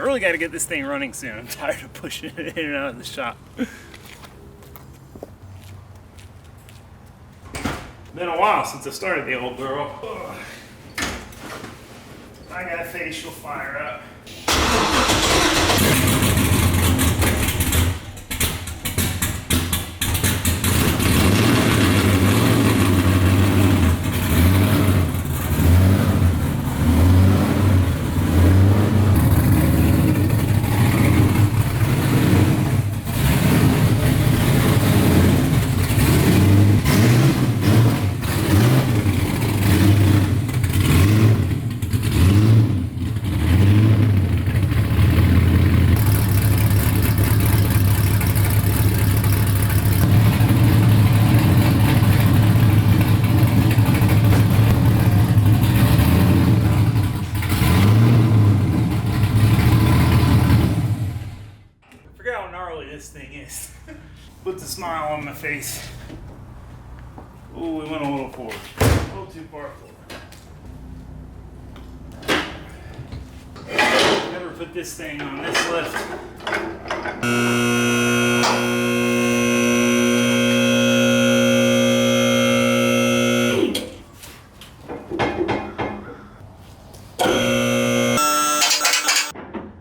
really got to get this thing running soon. I'm tired of pushing it in and out of the shop. Been a while since I started the old girl. Ugh. I got a facial fire up. This thing is. Puts a smile on my face. Ooh, we went a little forward. A little too far forward. Never put this thing on this lift.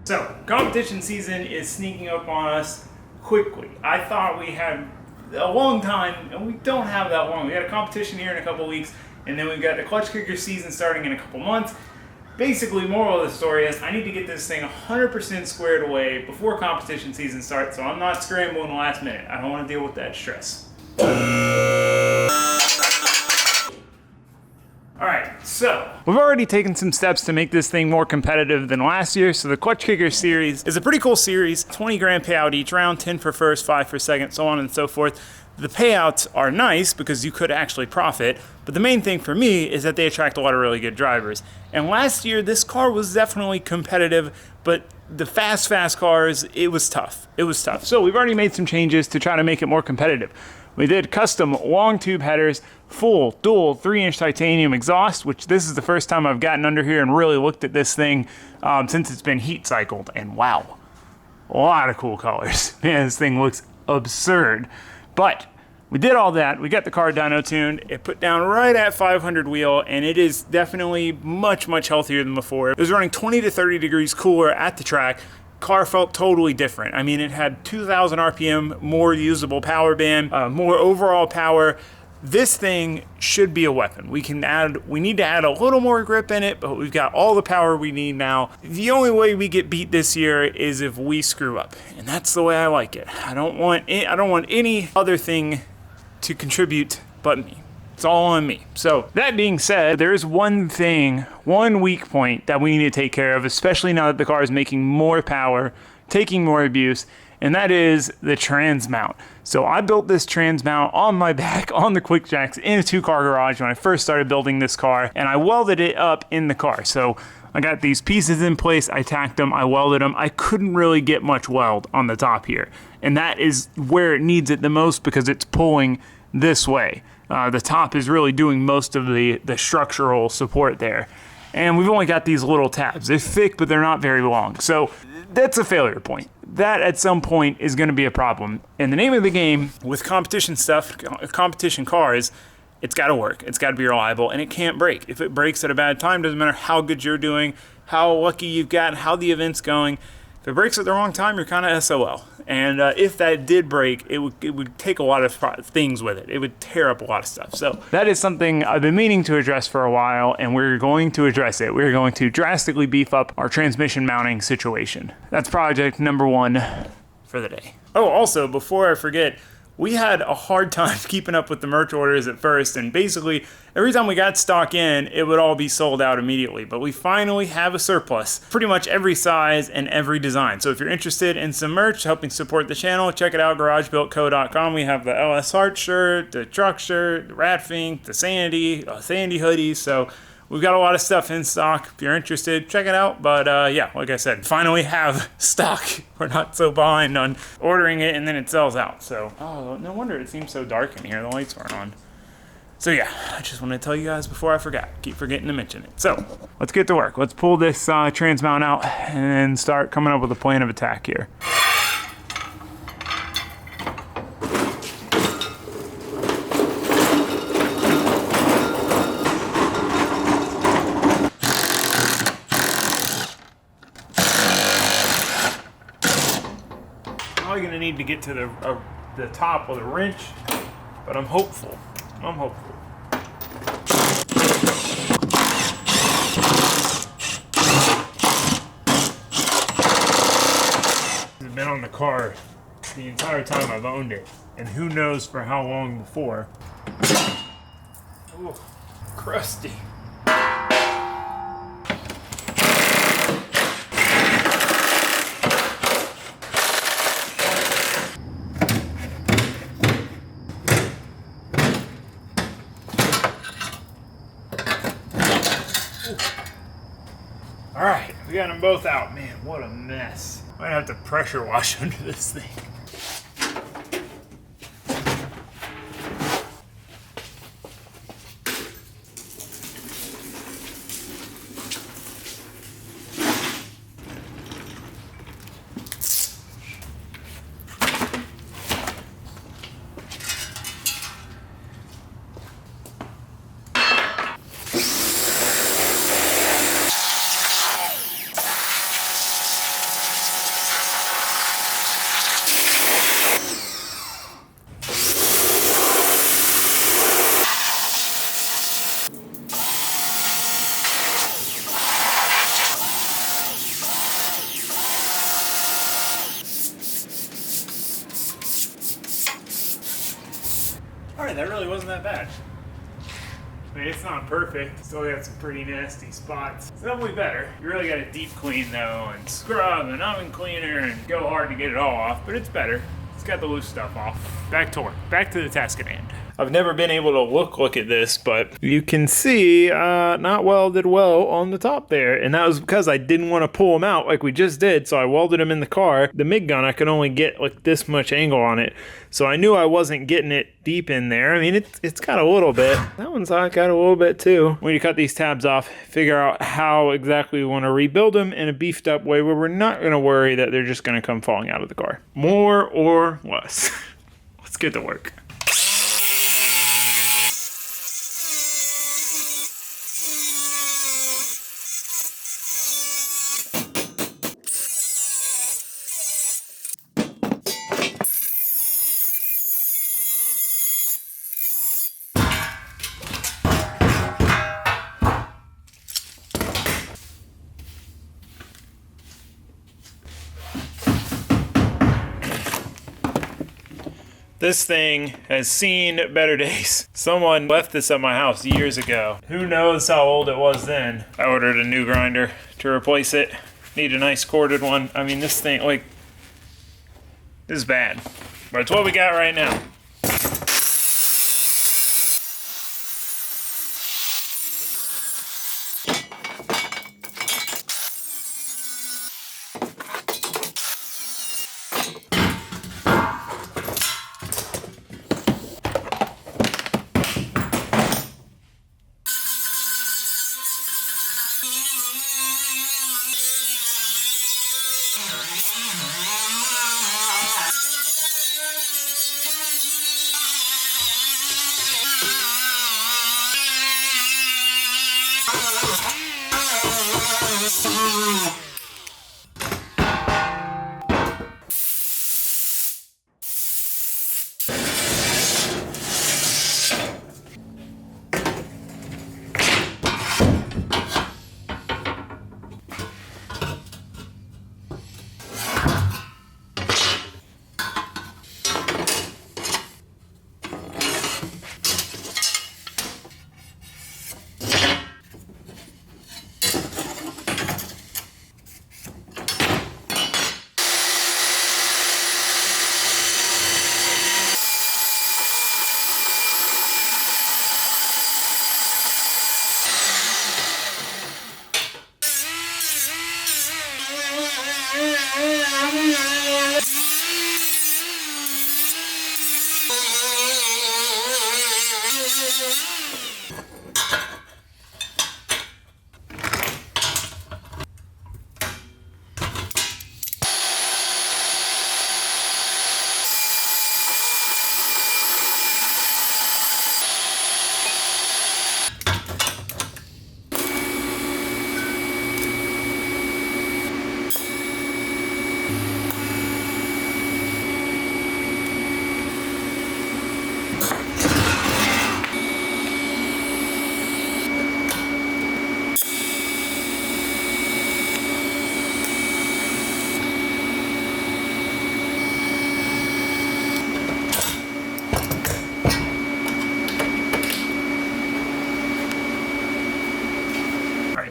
So, competition season is sneaking up on us quickly. I thought we had a long time, and we don't have that long. We got a competition here in a couple weeks, and then we've got the clutch kicker season starting in a couple months. Basically, moral of the story is I need to get this thing 100% squared away before competition season starts, so I'm not scrambling last minute. I don't want to deal with that stress. Alright, so we've already taken some steps to make this thing more competitive than last year. So the Clutch Kicker series is a pretty cool series. 20 grand payout each round, 10 for first, 5 for second, so on and so forth. The payouts are nice because you could actually profit, but the main thing for me is that they attract a lot of really good drivers. And last year, this car was definitely competitive, but the fast cars, it was tough. It was tough. So we've already made some changes to try to make it more competitive. We did custom long tube headers, full dual 3-inch titanium exhaust, which this is the first time I've gotten under here and really looked at this thing since it's been heat cycled. And wow, a lot of cool colors. Man, this thing looks absurd. But we did all that. We got the car dyno tuned. It put down right at 500 wheel, and it is definitely much healthier than before. It was running 20 to 30 degrees cooler at the track. Car felt totally different. I mean, it had 2,000 RPM, more usable power band, more overall power. This thing should be a weapon. We need to add a little more grip in it, but we've got all the power we need now. The only way we get beat this year is if we screw up, and that's the way I like it. I don't want any other thing to contribute but me. It's all on me. So that being said, there's one weak point that we need to take care of, especially now that the car is making more power, taking more abuse, and that is the trans mount. So I built this trans mount on my back on the quick jacks in a 2-car garage when I first started building this car, and I welded it up in the car. So I got these pieces in place, I tacked them, I welded them. I couldn't really get much weld on the top here, and that is where it needs it the most because it's pulling this way. The top is really doing most of the structural support there. And we've only got these little tabs. They're thick, but they're not very long. So that's a failure point. That at some point is going to be a problem. And the name of the game with competition stuff, competition cars, it's got to work. It's got to be reliable, and it can't break. If it breaks at a bad time, doesn't matter how good you're doing, how lucky you've got, how the event's going. If it breaks at the wrong time, you're kind of SOL. And if that did break, it would take a lot of things with it. It would tear up a lot of stuff. So that is something I've been meaning to address for a while, and we're going to address it. We're going to drastically beef up our transmission mounting situation. That's project number 1 for the day. Oh, also, before I forget, we had a hard time keeping up with the merch orders at first, and basically every time we got stock in, it would all be sold out immediately. But we finally have a surplus, pretty much every size and every design. So if you're interested in some merch helping support the channel, check it out, garagebuiltco.com. We have the LS Heart shirt, the truck shirt, the Ratfink, the Sandy hoodies. So we've got a lot of stuff in stock. If you're interested, check it out. But yeah, like I said, finally have stock. We're not so behind on ordering it and then it sells out. So, oh, no wonder it seems so dark in here. The lights weren't on. So yeah, I just want to tell you guys before I forgot. Keep forgetting to mention it. So let's get to work. Let's pull this trans mount out and start coming up with a plan of attack here. Probably gonna need to get to the top with a wrench, but I'm hopeful. I'm hopeful. This has been on the car the entire time I've owned it, and who knows for how long before. Ooh, crusty. All right, we got them both out. Man, what a mess. Might have to pressure wash under this thing. Alright, that really wasn't that bad. I mean, it's not perfect. Still got some pretty nasty spots. It's definitely better. You really got to deep clean though, and scrub and oven cleaner and go hard to get it all off, but it's better. It's got the loose stuff off. Back to work. Back to the task at hand. I've never been able to look at this, but you can see not welded well on the top there. And that was because I didn't want to pull them out like we just did. So I welded them in the car. The MIG gun, I could only get like this much angle on it. So I knew I wasn't getting it deep in there. I mean, it's got a little bit. That one's got a little bit too. When you cut these tabs off, figure out how exactly we want to rebuild them in a beefed up way where we're not going to worry that they're just going to come falling out of the car. More or less. Let's get to work. This thing has seen better days. Someone left this at my house years ago. Who knows how old it was then. I ordered a new grinder to replace it. Need a nice corded one. I mean, this thing, like, this is bad. But it's what we got right now.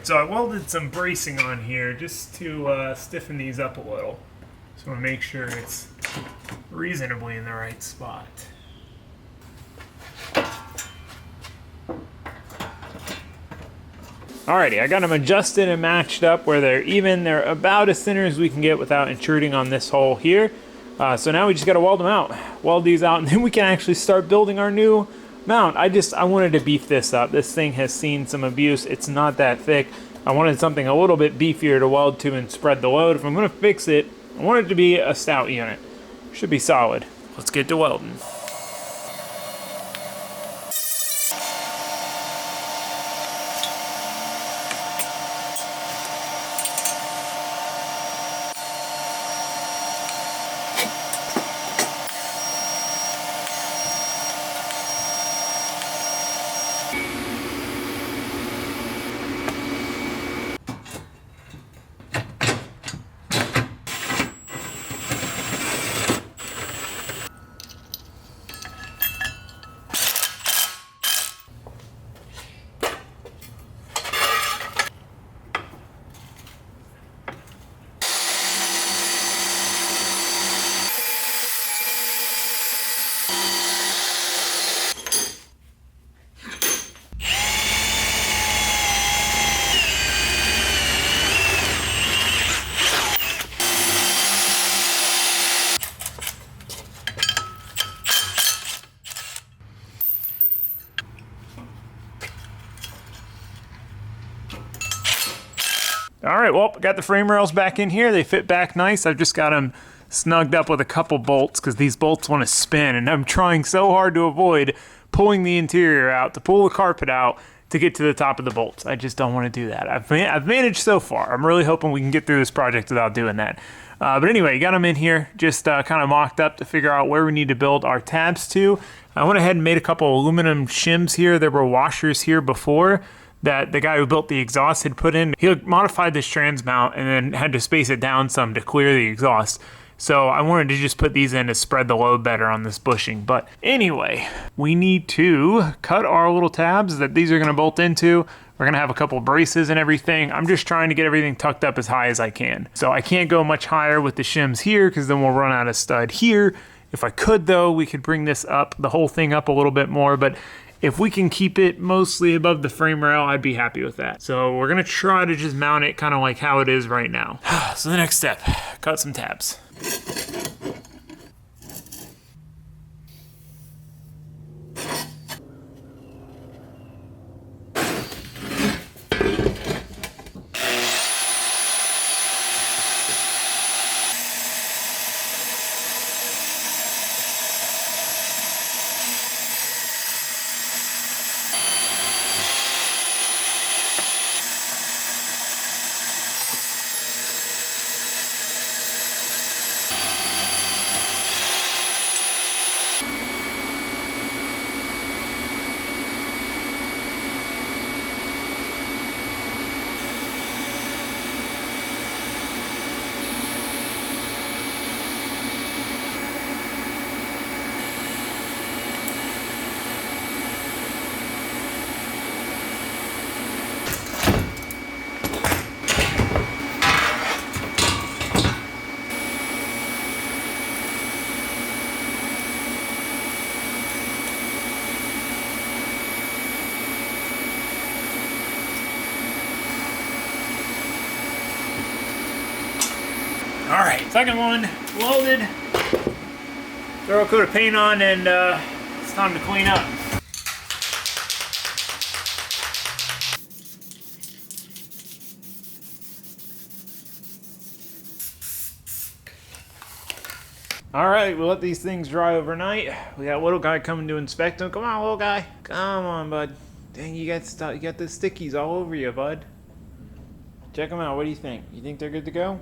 Alright, so I welded some bracing on here just to stiffen these up a little. Just want to make sure it's reasonably in the right spot. Alrighty, I got them adjusted and matched up where they're even. They're about as thinner as we can get without intruding on this hole here. So now we just got to weld them out. Weld these out, and then we can actually start building our new mount. I wanted to beef this up. This thing has seen some abuse. It's not that thick. I wanted something a little bit beefier to weld to and spread the load. If I'm going to fix it, I want it to be a stout unit. Should be solid. Let's get to welding. All right, well, got the frame rails back in here. They fit back nice. I've just got them snugged up with a couple bolts because these bolts want to spin, and I'm trying so hard to avoid pulling the interior out, to pull the carpet out to get to the top of the bolts. I just don't want to do that. I've managed so far. I'm really hoping we can get through this project without doing that. But anyway, got them in here, just kind of mocked up to figure out where we need to build our tabs to. I went ahead and made a couple aluminum shims here. There were washers here before that the guy who built the exhaust had put in. He modified this trans mount and then had to space it down some to clear the exhaust. So I wanted to just put these in to spread the load better on this bushing. But anyway, we need to cut our little tabs that these are gonna bolt into. We're gonna have a couple braces and everything. I'm just trying to get everything tucked up as high as I can. So I can't go much higher with the shims here because then we'll run out of stud here. If I could though, we could bring this up, the whole thing up a little bit more, but if we can keep it mostly above the frame rail, I'd be happy with that. So we're gonna try to just mount it kind of like how it is right now. So the next step, cut some tabs. All right, second one welded. Throw a coat of paint on, and it's time to clean up. All right, we'll let these things dry overnight. We got a little guy coming to inspect them. Come on, little guy. Come on, bud. Dang, you got the stickies all over you, bud. Check them out. What do you think? You think they're good to go?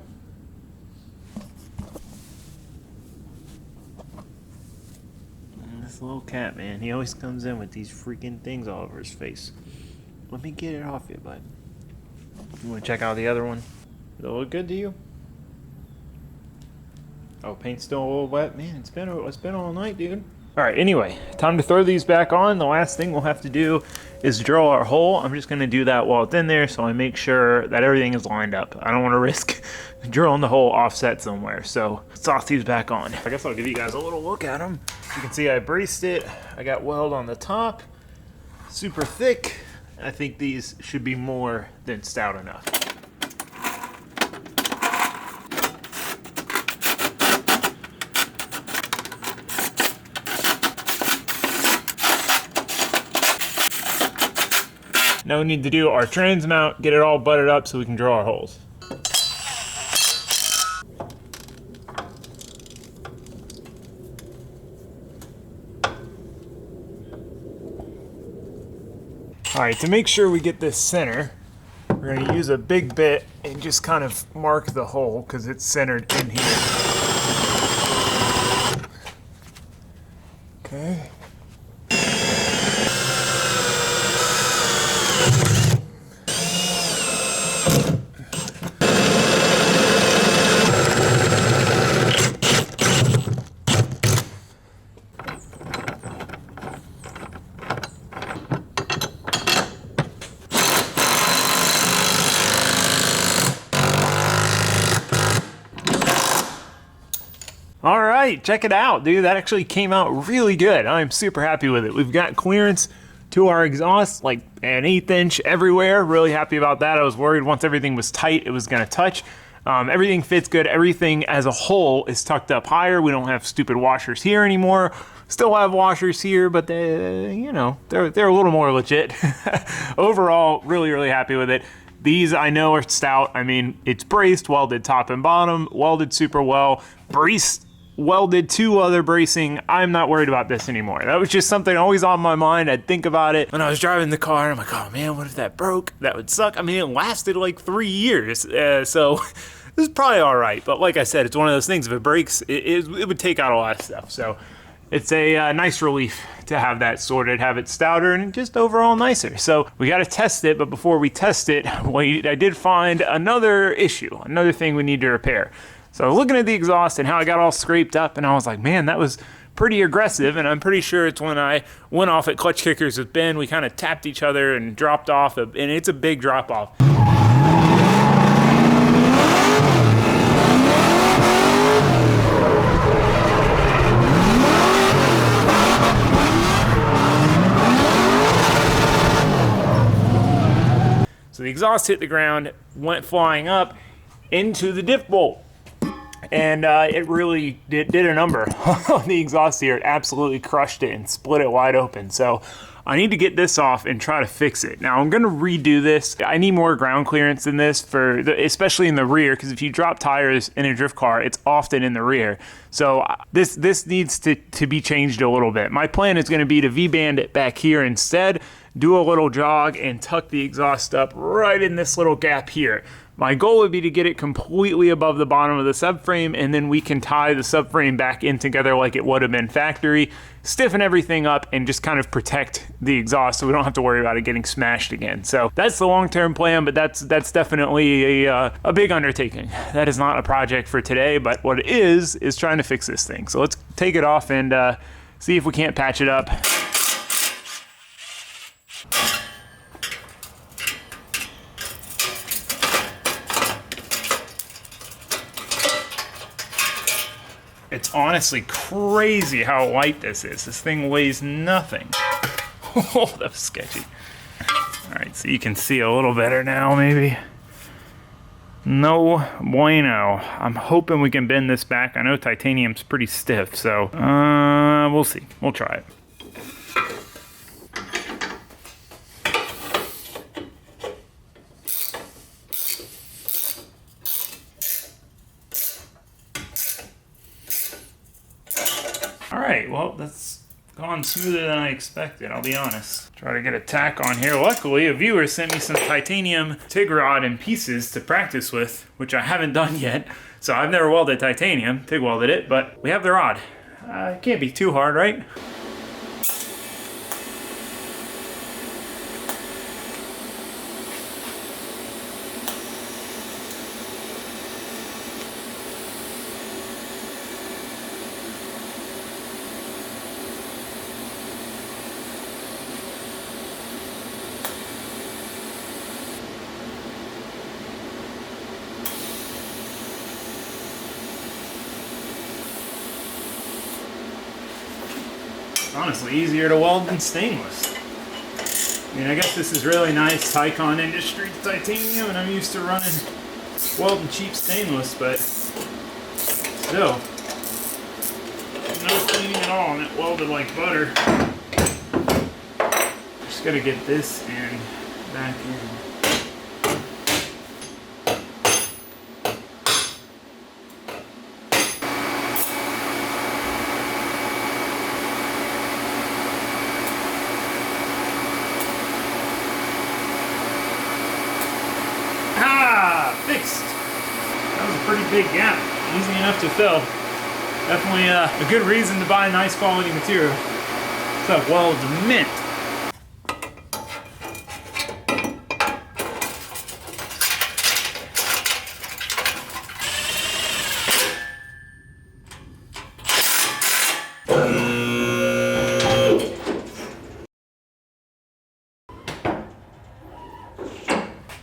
This little cat, man, he always comes in with these freaking things all over his face. Let me get it off you, bud. You want to check out the other one? Does it look good to you? Oh, paint's still a little wet. Man, it's been all night, dude. All right, anyway, time to throw these back on. The last thing we'll have to do is drill our hole. I'm just gonna do that while it's in there so I make sure that everything is lined up. I don't wanna risk drilling the hole offset somewhere. So let's toss these back on. I guess I'll give you guys a little look at them. You can see I braced it. I got weld on the top, super thick. I think these should be more than stout enough. Now we need to do our trans mount, get it all butted up so we can drill our holes. All right, to make sure we get this center, we're gonna use a big bit and just kind of mark the hole because it's centered in here. Okay. All right, check it out, dude. That actually came out really good. I'm super happy with it. We've got clearance to our exhaust, like an 1/8 inch everywhere. Really happy about that. I was worried once everything was tight, it was gonna touch. Everything fits good. Everything as a whole is tucked up higher. We don't have stupid washers here anymore. Still have washers here, but they, you know, they're a little more legit. Overall, really happy with it. These I know are stout. I mean, it's braced, welded top and bottom, welded super well, braced, welded to other bracing. I'm not worried about this anymore. That was just something always on my mind. I'd think about it when I was driving the car. I'm like, oh man, what if that broke? That would suck. I mean, it lasted like 3 years. So this is probably all right. But like I said, it's one of those things. If it breaks, it would take out a lot of stuff. So it's a nice relief to have that sorted, have it stouter and just overall nicer. So we got to test it. But before we test it, I did find another issue, another thing we need to repair. So I was looking at the exhaust and how I got all scraped up, and I was like, man, that was pretty aggressive. And I'm pretty sure it's when I went off at Clutch Kickers with Ben, we kind of tapped each other and dropped off, and it's a big drop off. So the exhaust hit the ground, went flying up into the diff bolt. And it really did a number on the exhaust here. It absolutely crushed it and split it wide open. So I need to get this off and try to fix it. Now I'm gonna redo this. I need more ground clearance than this, especially in the rear, because if you drop tires in a drift car, it's often in the rear. So this needs to be changed a little bit. My plan is gonna be to V-band it back here instead, do a little jog and tuck the exhaust up right in this little gap here. My goal would be to get it completely above the bottom of the subframe, and then we can tie the subframe back in together like it would have been factory, stiffen everything up, and just kind of protect the exhaust so we don't have to worry about it getting smashed again. So that's the long-term plan, but that's definitely a big undertaking. That is not a project for today, but what it is trying to fix this thing. So let's take it off and see if we can't patch it up. It's honestly crazy how light this is. This thing weighs nothing. Oh, that was sketchy. All right, so you can see a little better now, maybe. No bueno. I'm hoping we can bend this back. I know titanium's pretty stiff, so we'll see. We'll try it. All right, well, that's gone smoother than I expected, I'll be honest. Try to get a tack on here. Luckily, a viewer sent me some titanium TIG rod and pieces to practice with, which I haven't done yet. So I've never welded titanium, TIG welded it, but we have the rod. It can't be too hard, right? honestly easier to weld than stainless. I mean, I guess this is really nice Tycon Industries titanium, and I'm used to running welding cheap stainless, but still, no cleaning at all, and it welded like butter. Just gotta get this and back in. Fixed. That was a pretty big gap. Easy enough to fill. Definitely a good reason to buy nice quality material. What's up, Weld Mint?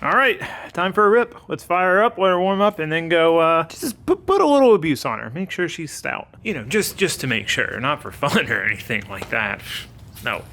All right, time for a rip. Let's fire her up, let her warm up, and then go, just put a little abuse on her. Make sure she's stout. You know, just to make sure, not for fun or anything like that. No.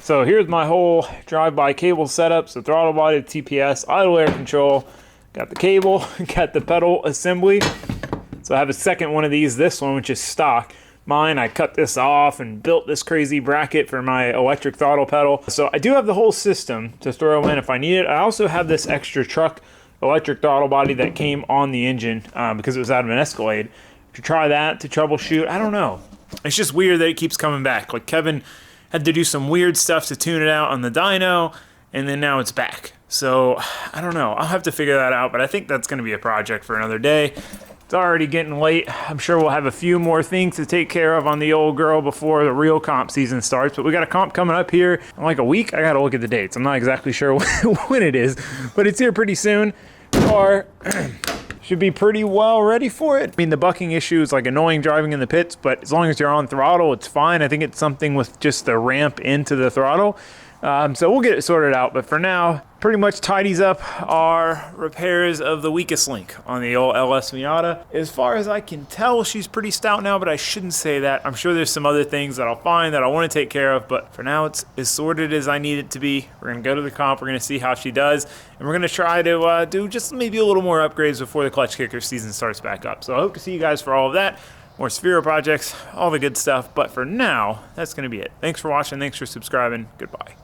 So here's my whole drive-by cable setup. So throttle body, TPS, idle air control, Got the cable, got the pedal assembly. So I have a second one of these, this one, which is stock. Mine, I cut this off and built this crazy bracket for my electric throttle pedal. So I do have the whole system to throw in if I need it. I also have this extra truck electric throttle body that came on the engine because it was out of an Escalade. To try that, to troubleshoot, I don't know. It's just weird that it keeps coming back. Like Kevin had to do some weird stuff to tune it out on the dyno, and then now it's back. So I don't know. I'll have to figure that out, but I think that's going to be a project for another day. It's already getting late. I'm sure we'll have a few more things to take care of on the old girl before the real comp season starts, but we got a comp coming up here in like a week. I gotta look at the dates. I'm not exactly sure when it is, but it's here pretty soon. Car should be pretty well ready for it. I mean, the bucking issue is like annoying driving in the pits, but as long as you're on throttle, it's fine. I think it's something with just the ramp into the throttle. So we'll get it sorted out, but for now, pretty much tidies up our repairs of the weakest link on the old LS Miata. As far as I can tell, she's pretty stout now, but I shouldn't say that. I'm sure there's some other things that I'll find that I want to take care of, but for now, it's as sorted as I need it to be. We're going to go to the comp, we're going to see how she does, and we're going to try to do just maybe a little more upgrades before the clutch kicker season starts back up. So I hope to see you guys for all of that. More Sphero projects, all the good stuff, but for now, that's going to be it. Thanks for watching, thanks for subscribing, goodbye.